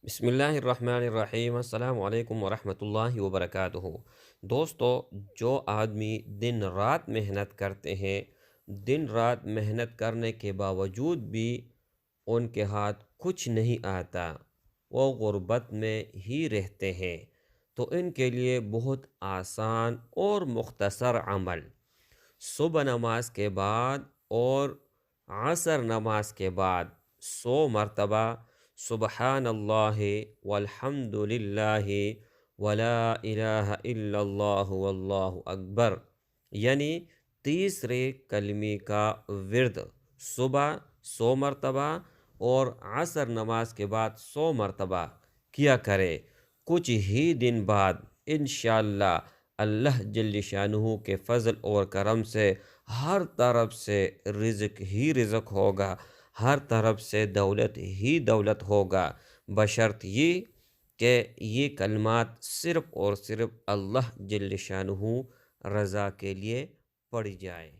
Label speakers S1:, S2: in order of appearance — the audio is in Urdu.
S1: بسم اللہ الرحمن الرحیم، السلام علیکم ورحمۃ اللہ وبرکاتہ۔ دوستو، جو آدمی دن رات محنت کرتے ہیں، دن رات محنت کرنے کے باوجود بھی ان کے ہاتھ کچھ نہیں آتا، وہ غربت میں ہی رہتے ہیں، تو ان کے لیے بہت آسان اور مختصر عمل صبح نماز کے بعد اور عصر نماز کے بعد 100 مرتبہ سبحان اللہ والحمد للہ ولا الہ الا اللہ واللہ اکبر، یعنی تیسرے کلمے کا ورد صبح 100 مرتبہ اور عصر نماز کے بعد 100 مرتبہ کیا کرے۔ کچھ ہی دن بعد انشاءاللہ اللہ جل شانہ کے فضل اور کرم سے ہر طرف سے رزق ہی رزق ہوگا، ہر طرف سے دولت ہی دولت ہوگا، بشرط یہ کہ یہ کلمات صرف اور صرف اللہ جل شانہ رضا کے لیے پڑھی جائے۔